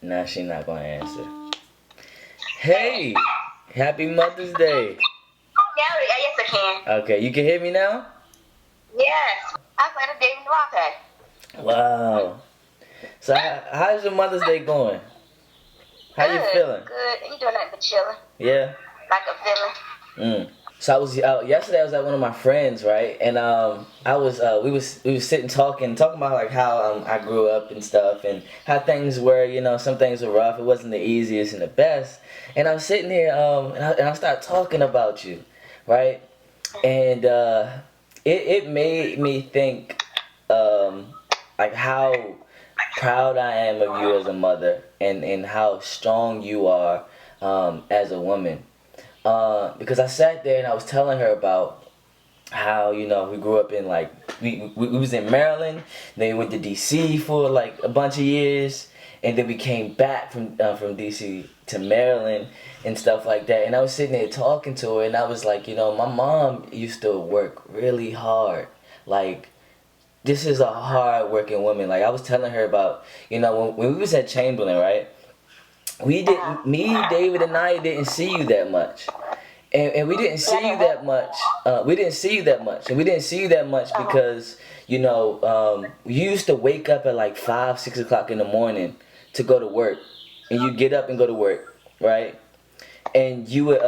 Nah, she not gonna answer. Hey, happy Mother's Day. Yeah, yes, I can. Okay, you can hear me now? Yes. I played a David Deronte. Wow. So how's your Mother's Day going? How you Good, feeling? good. You doing nothing but chilling, Yeah. like a villain. So I was yesterday. I was at one of my friends, right? And I was we was sitting talking about like how I grew up and stuff, and how things were. You know, some things were rough. It wasn't the easiest and the best. And I'm sitting here, and I started talking about you, right? And it made me think, like how proud I am of you as a mother, and how strong you are, as a woman. Because I sat there and I was telling her about how, we grew up in, like, we was in Maryland, then we went to DC for like a bunch of years, and then we came back from DC to Maryland and stuff like that. And I was sitting there talking to her, and I was like, my mom used to work really hard, like. This is a hard working woman. Like, I was telling her about, when we was at Chamberlain, right? We didn't, me, David, and I didn't see you that much. And we didn't see you that much. We didn't see you that much. And we didn't see you that much because, you used to wake up at like 5, 6 o'clock in the morning to go to work. And you get up and go to work, right? And you would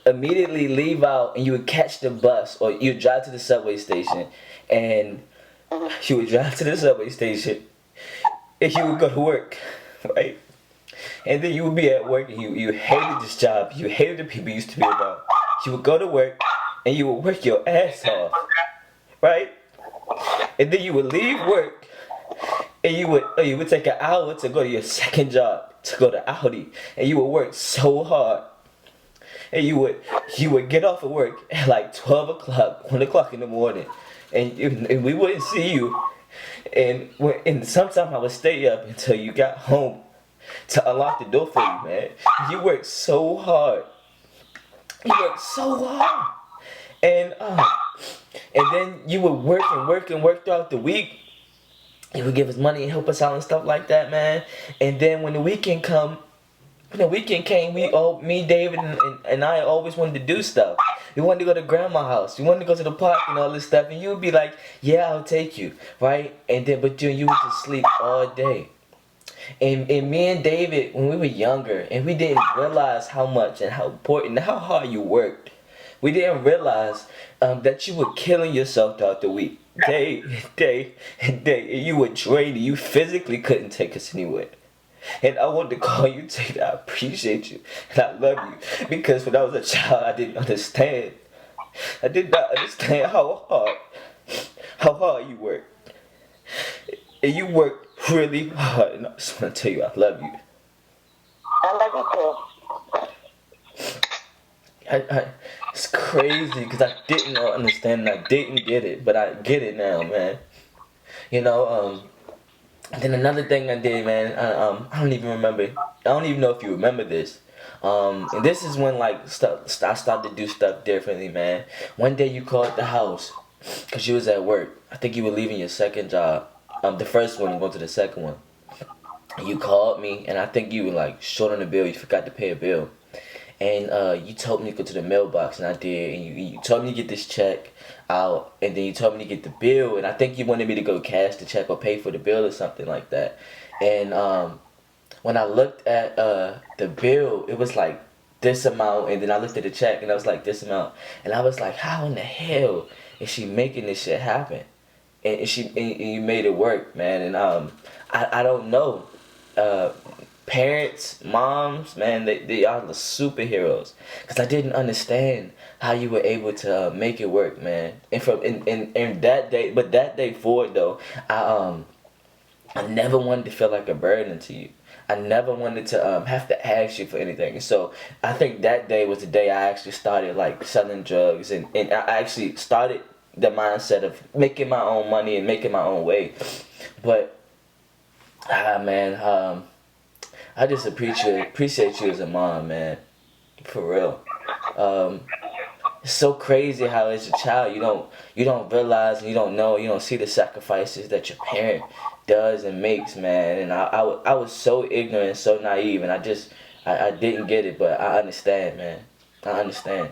immediately leave out and you would catch the bus, or you would drive to the subway station. And you would drive to the subway station and you would go to work, right? And then you would be at work and you hated this job. You hated the people you used to be around. You would go to work and you would work your ass off, right? And then you would leave work and you would take an hour to go to your second job, to go to Audi, and you would work so hard. And you would get off of work at like 12 o'clock, 1 o'clock in the morning, and we wouldn't see you. And sometimes I would stay up until you got home to unlock the door for you, man. You worked so hard. You worked so hard. And then you would work and work and work throughout the week. You would give us money and help us out and stuff like that, man. And then when the weekend came, me, David, and I always wanted to do stuff. We wanted to go to grandma's house. We wanted to go to the park and all this stuff. And you would be like, "Yeah, I'll take you," right? But then you would just sleep all day. And me and David, when we were younger, and we didn't realize how much and how important and how hard you worked, we didn't realize, that you were killing yourself throughout the week. Day, day, and day. And you were drained. You physically couldn't take us anywhere. And I wanted to call you, say that I appreciate you and I love you. Because when I was a child, I didn't understand. I did not understand how hard you work. And you work really hard. And I just want to tell you I love you. I love you too. It's crazy because I didn't understand and I didn't get it. But I get it now, man. You know, then another thing I did, man. I don't even remember. I don't even know if you remember this. And this is when like I started to do stuff differently, man. One day you called the house because you was at work. I think you were leaving your second job. The first one, going to the second one. And you called me, and I think you were like short on the bill. You forgot to pay a bill, and you told me to go to the mailbox, and I did. And you told me to get this check out, and then you told me to get the bill, and I think you wanted me to go cash the check or pay for the bill or something like that. And when I looked at the bill, it was like this amount, and then I looked at the check, and I was like this amount, and I was like, how in the hell is she making this shit happen? And you made it work, man. And I don't know, uh, parents, moms, man, they are the superheroes. Cause I didn't understand how you were able to make it work, man. And from in that day, but that day forward though, I never wanted to feel like a burden to you. I never wanted to have to ask you for anything. And so I think that day was the day I actually started like selling drugs, and I actually started the mindset of making my own money and making my own way. But man, I just appreciate you as a mom, man, for real. Um, it's so crazy how as a child you don't realize and you don't know, you don't see the sacrifices that your parent does and makes, man. And I was so ignorant and so naive, and I didn't get it, but I understand, man. I understand.